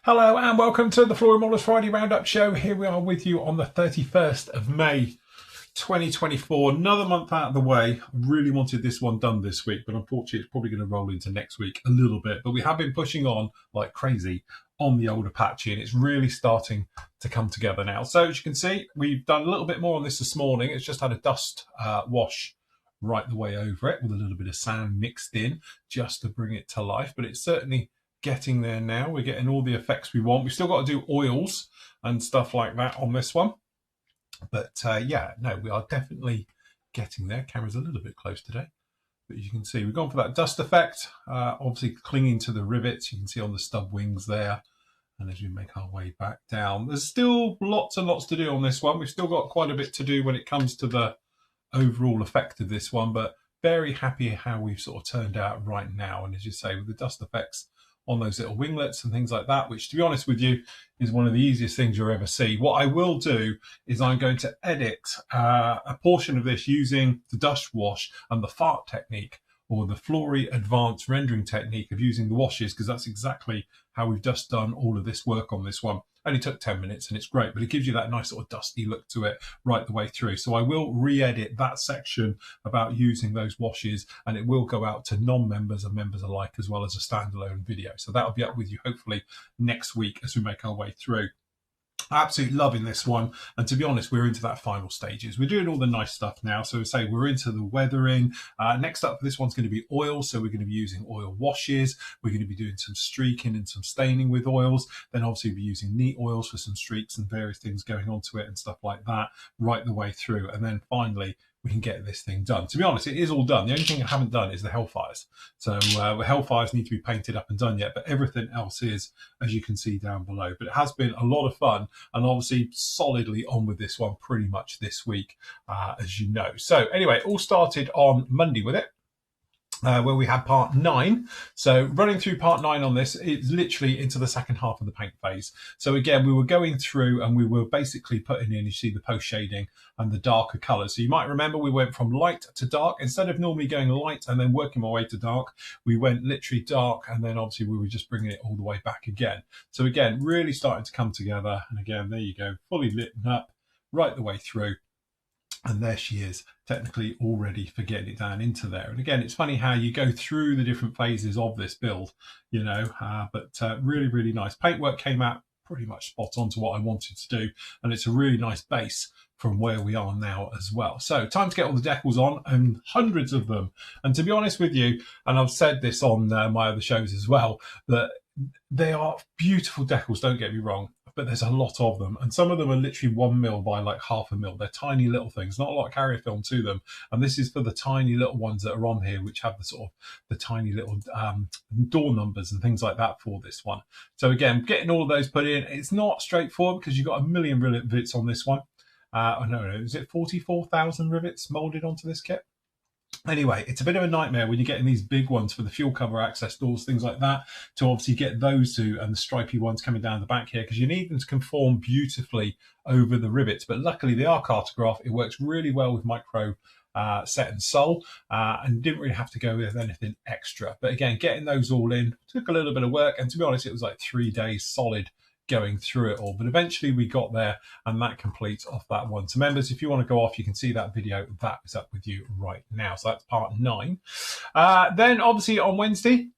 Hello and welcome to the Flory Models Friday Roundup show. Here we are with you on the 31st of May 2024. Another month out of the way. I really wanted this one done this week, but unfortunately it's probably going to roll into next week a little bit. But we have been pushing on like crazy on the old Apache, and it's really starting to come together now. So as you can see, we've done a little bit more on this morning. It's just had a dust wash right the way over it with a little bit of sand mixed in just to bring it to life, but it's certainly getting there now. We're getting all the effects we want. We've still got to do oils and stuff like that on this one, but yeah, no, we are definitely getting there. Camera's a little bit close today, but you can see we've gone for that dust effect, obviously clinging to the rivets. You can see on the stub wings there, and as we make our way back down, there's still lots and lots to do on this one. We've still got quite a bit to do when it comes to the overall effect of this one, but very happy how we've sort of turned out right now. And as you say, with the dust effects on those little winglets and things like that, which to be honest with you is one of the easiest things you'll ever see. What I will do is I'm going to edit a portion of this using the dust wash and the fart technique, or the Flory advanced rendering technique of using the washes, because that's exactly how we've just done all of this work on this one. Only took 10 minutes and it's great, but it gives you that nice sort of dusty look to it right the way through. So I will re-edit that section about using those washes, and it will go out to non-members and members alike, as well as a standalone video. So that'll be up with you hopefully next week as we make our way through. Absolutely loving this one, and to be honest, we're into that final stages. We're doing all the nice stuff now, so say we're into the weathering. Next up for this one's going to be oil, so we're going to be using oil washes. We're going to be doing some streaking and some staining with oils. Then obviously we'll be using neat oils for some streaks and various things going onto it and stuff like that right the way through. And then finally we can get this thing done. To be honest, it is all done. The only thing I haven't done is the Hellfires. So Hellfires need to be painted up and done yet, but everything else is, as you can see down below. But it has been a lot of fun, and obviously solidly on with this one pretty much this week, as you know. So anyway, all started on Monday with it. Where we had part 9. So running through part 9 on this, it's literally into the second half of the paint phase. So again, we were going through and we were basically putting in, you see the post shading and the darker colours. So you might remember we went from light to dark. Instead of normally going light and then working my way to dark, we went literally dark, and then obviously we were just bringing it all the way back again. So again, really starting to come together. And again, there you go, fully lit up right the way through. And there she is, technically already for getting it down into there. And again, it's funny how you go through the different phases of this build, you know, but really, really nice. Paintwork came out pretty much spot on to what I wanted to do. And it's a really nice base from where we are now as well. So time to get all the decals on, and hundreds of them. And to be honest with you, and I've said this on my other shows as well, that they are beautiful decals, don't get me wrong, but there's a lot of them, and some of them are literally 1 mil by like half a mil. They're tiny little things, not a lot of carrier film to them, and this is for the tiny little ones that are on here, which have the sort of the tiny little door numbers and things like that for this one. So again, getting all of those put in, it's not straightforward because you've got a million rivets on this one. No, is it 44,000 rivets molded onto this kit? Anyway, it's a bit of a nightmare when you're getting these big ones for the fuel cover access doors, things like that, to obviously get those two and the stripy ones coming down the back here, because you need them to conform beautifully over the rivets. But luckily they are Cartograph. It works really well with micro set and sole, and didn't really have to go with anything extra. But again, getting those all in took a little bit of work, and to be honest, it was like 3 days solid going through it all, but eventually we got there, and that completes off that one. So members, if you want to go off, you can see that video that is up with you right now. So that's part 9. Then obviously on Wednesday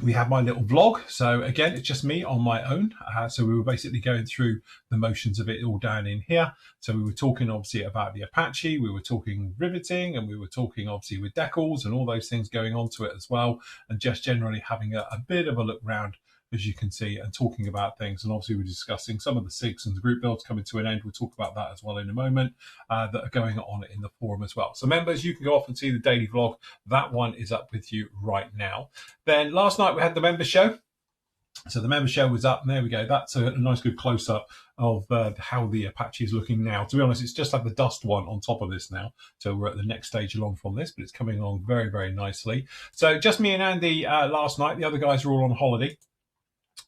we have my little vlog. So again, it's just me on my own. So we were basically going through the motions of it all down in here. So we were talking obviously about the Apache, we were talking riveting, and we were talking obviously with decals and all those things going on to it as well, and just generally having a bit of a look round, as you can see, and talking about things. And obviously we're discussing some of the SIGs and the group builds coming to an end. We'll talk about that as well in a moment, that are going on in the forum as well. So members, you can go off and see the daily vlog. That one is up with you right now. Then last night we had the member show. So the member show was up, and there we go. That's a nice good close-up of how the Apache is looking now. To be honest, it's just like the dust one on top of this now. So we're at the next stage along from this, but it's coming along very, very nicely. So just me and Andy last night. The other guys are all on holiday.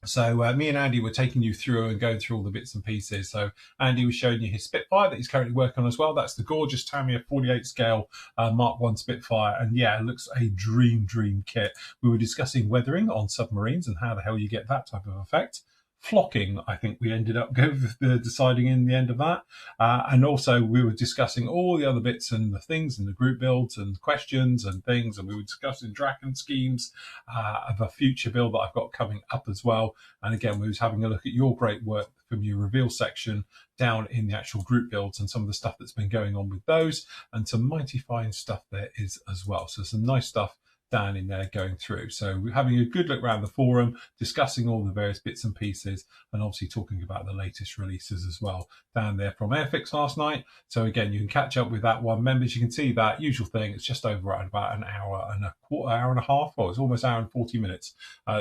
So me and Andy were taking you through and going through all the bits and pieces. So Andy was showing you his Spitfire that he's currently working on as well. That's the gorgeous Tamiya 48 scale Mark 1 Spitfire. And yeah, it looks a dream kit. We were discussing weathering on submarines and how the hell you get that type of effect. flocking, I think we ended up deciding in the end of that. And also we were discussing all the other bits and the things and the group builds and questions and things. And we were discussing dragon schemes of a future build that I've got coming up as well. And again, we was having a look at your great work from your reveal section down in the actual group builds and some of the stuff that's been going on with those, and some mighty fine stuff there is as well. So some nice stuff down in there going through. So we're having a good look around the forum, discussing all the various bits and pieces, and obviously talking about the latest releases as well down there from Airfix last night. So again, you can catch up with that one. Members, you can see that usual thing. It's just over at about an hour and a quarter, hour and a half, or it's almost hour and 40 minutes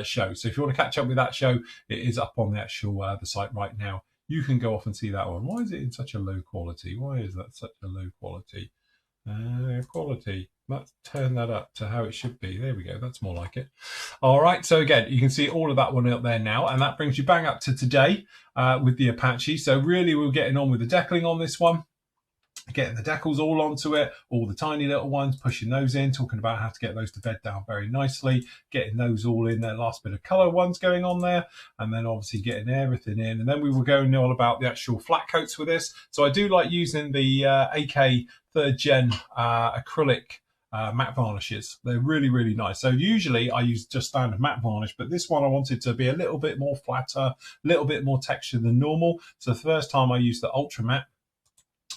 show. So if you want to catch up with that show, it is up on the actual the site right now. You can go off and see that one. Why is it in such a low quality? Why is that such a low quality? Quality. Let's turn that up to how it should be. There we go. That's more like it. All right. So again, you can see all of that one up there now, and that brings you bang up to today with the Apache. So really, we're getting on with the deckling on this one. Getting the decals all onto it, all the tiny little ones, pushing those in, talking about how to get those to bed down very nicely, getting those all in there, last bit of colour ones going on there, and then obviously getting everything in. And then we were going all about the actual flat coats for this. So I do like using the AK 3rd Gen acrylic matte varnishes. They're really, really nice. So usually I use just standard matte varnish, but this one I wanted to be a little bit more flatter, a little bit more texture than normal. So the first time I used the ultra matte,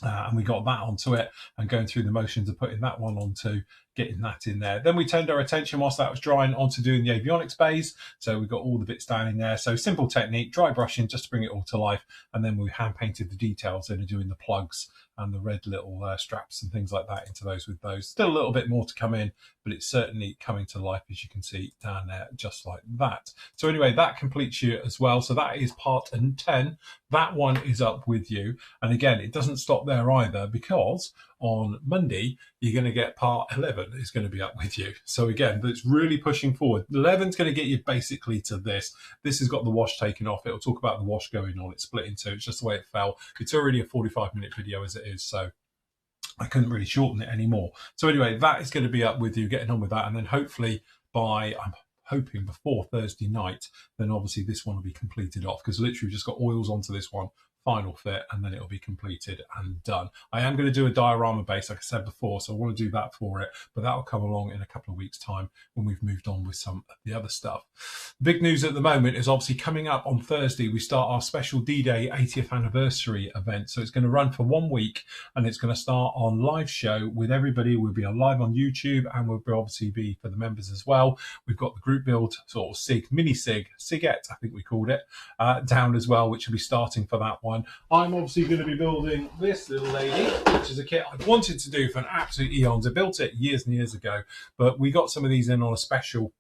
and we got that onto it, and going through the motions of putting that one onto, getting that in there. Then we turned our attention whilst that was drying onto doing the avionics bays. So we got all the bits down in there. So simple technique, dry brushing just to bring it all to life. And then we hand painted the details in and doing the plugs and the red little straps and things like that into those with those. Still a little bit more to come in, but it's certainly coming to life, as you can see down there, just like that. So anyway, that completes you as well. So that is part 10. That one is up with you. And again, it doesn't stop there either, because on Monday, you're going to get part 11 is going to be up with you. So again, it's really pushing forward. 11's going to get you basically to this. This has got the wash taken off. It'll talk about the wash going on. It's split in two. It's just the way it fell. It's already a 45-minute video as it is, so I couldn't really shorten it anymore. So anyway, that is going to be up with you, getting on with that. And then hopefully by, I'm hoping before Thursday night, then obviously this one will be completed off, because literally we've just got oils onto this one, final fit, and then it'll be completed and done. I am going to do a diorama base, like I said before, so I want to do that for it, but that'll come along in a couple of weeks' time when we've moved on with some of the other stuff. Big news at the moment is obviously coming up on Thursday, we start our special D-Day 80th anniversary event. So it's going to run for 1 week, and it's going to start on live show with everybody. We'll be on live on YouTube, and we'll obviously be for the members as well. We've got the group build, sort of Sigette, I think we called it, down as well, which will be starting for that one. I'm obviously going to be building this little lady, which is a kit I've wanted to do for an absolute eons. I built it years and years ago, but we got some of these in on a special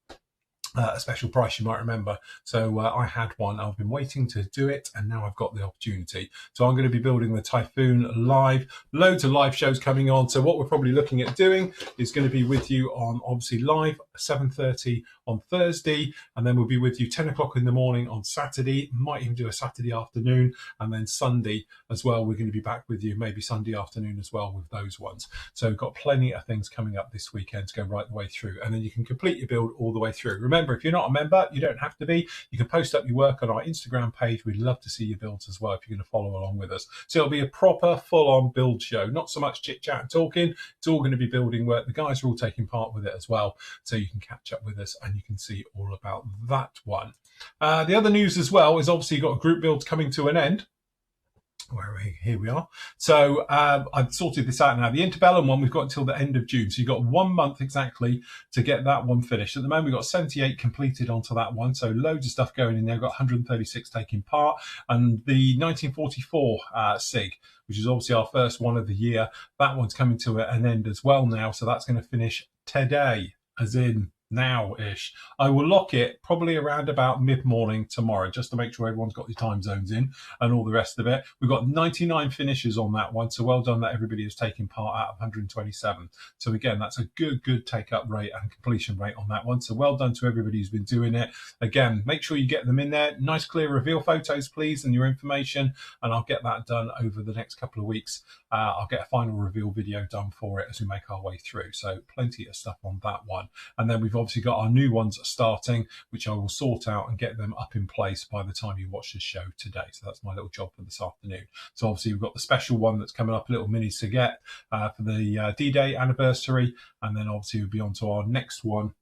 price, you might remember. So I had one. I've been waiting to do it, and now I've got the opportunity. So I'm going to be building the Typhoon live. Loads of live shows coming on. So what we're probably looking at doing is going to be with you on obviously live 7:30 on Thursday, and then we'll be with you 10 o'clock in the morning on Saturday. Might even do a Saturday afternoon, and then Sunday as well. We're going to be back with you maybe Sunday afternoon as well with those ones. So we've got plenty of things coming up this weekend to go right the way through, and then you can complete your build all the way through. Remember, if you're not a member, you don't have to be. You can post up your work on our Instagram page. We'd love to see your builds as well if you're going to follow along with us. So it'll be a proper full-on build show, not so much chit-chat and talking. It's all going to be building work. The guys are all taking part with it as well, so you can catch up with us and you can see all about that one. The other news as well is obviously you've got a group build coming to an end. Here we are. So I've sorted this out now. The Interbellum one, we've got until the end of June. So you've got 1 month exactly to get that one finished. At the moment, we've got 78 completed onto that one. So loads of stuff going in there. We've got 136 taking part. And the 1944 SIG, which is obviously our first one of the year, that one's coming to an end as well now. So that's going to finish today, as in now-ish. I will lock it probably around about mid-morning tomorrow, just to make sure everyone's got their time zones in and all the rest of it. We've got 99 finishes on that one, so well done that everybody is taking part out of 127. So again, that's a good take-up rate and completion rate on that one. So well done to everybody who's been doing it. Again, make sure you get them in there. Nice clear reveal photos, please, and your information, and I'll get that done over the next couple of weeks. I'll get a final reveal video done for it as we make our way through. So plenty of stuff on that one. And then we've obviously got our new ones starting, which I will sort out and get them up in place by the time you watch this show today. So that's my little job for this afternoon. So obviously we've got the special one that's coming up, little minis to get for the D-Day anniversary, and then obviously we'll be on to our next one,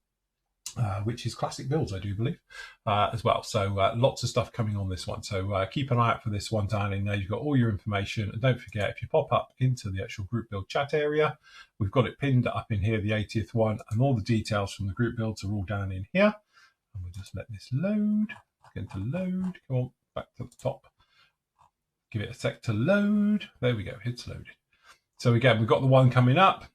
which is classic builds, I do believe, as well. So lots of stuff coming on this one. So keep an eye out for this one down in there. You've got all your information. And don't forget, if you pop up into the actual group build chat area, we've got it pinned up in here, the 80th one, and all the details from the group builds are all down in here. And we'll just let this load. It's going to load. Come on, back to the top. Give it a sec to load. There we go. It's loaded. So again, we've got the one coming up.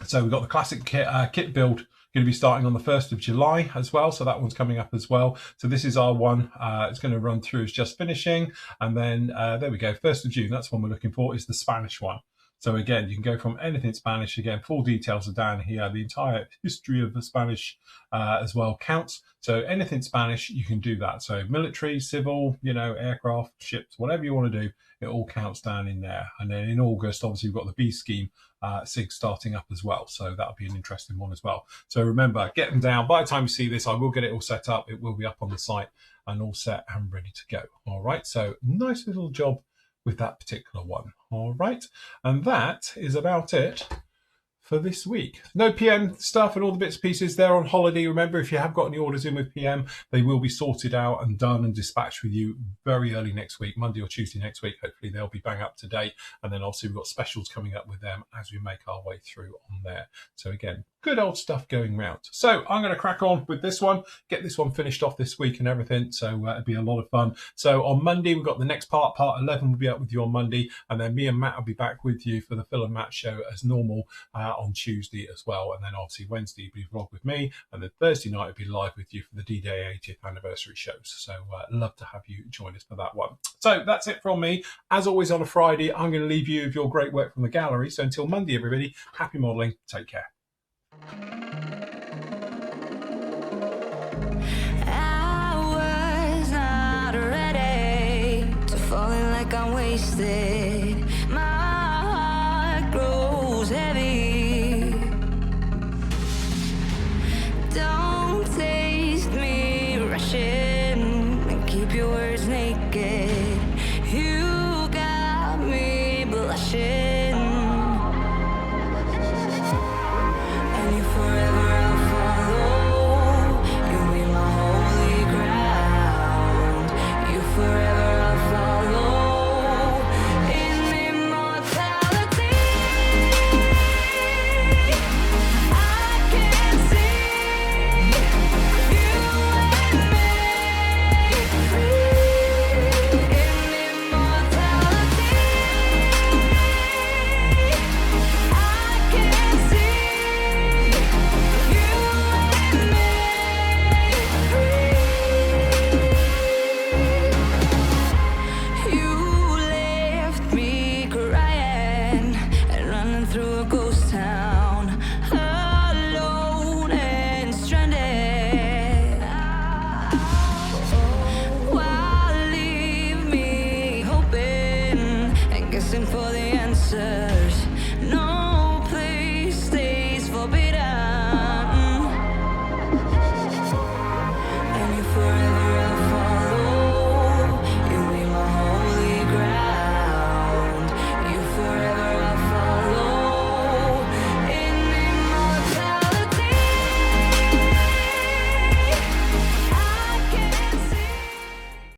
So we've got the classic kit build going to be starting on the 1st of July as well. So that one's coming up as well. So this is our one. It's going to run through as just finishing. And then there we go. 1st of June, that's one we're looking for, is the Spanish one. So again, you can go from anything Spanish. Again, full details are down here. The entire history of the Spanish as well counts. So anything Spanish, you can do that. So military, civil, aircraft, ships, whatever you want to do, it all counts down in there. And then in August, obviously, we've got the B scheme SIG starting up as well. So that'll be an interesting one as well. So remember, get them down. By the time you see this, I will get it all set up. It will be up on the site and all set and ready to go. All right. So nice little job with that particular one. All right. And that is about it for this week. No PM stuff and all the bits and pieces. They're on holiday. Remember, if you have got any orders in with PM, they will be sorted out and done and dispatched with you very early next week, Monday or Tuesday next week. Hopefully they'll be bang up to date. And then obviously we've got specials coming up with them as we make our way through on there. So again, good old stuff going round. So I'm going to crack on with this one, get this one finished off this week and everything. So it'll be a lot of fun. So on Monday, we've got the next part 11 will be up with you on Monday. And then me and Matt will be back with you for the Phil and Matt show as normal on Tuesday as well. And then obviously Wednesday will be vlog with me. And then Thursday night will be live with you for the D-Day 80th anniversary shows. So love to have you join us for that one. So that's it from me. As always on a Friday, I'm going to leave you with your great work from the gallery. So until Monday, everybody, happy modelling. Take care. I was not ready to falling like I'm wasted. My heart grows heavy. Don't taste me rushing and keep your words naked. You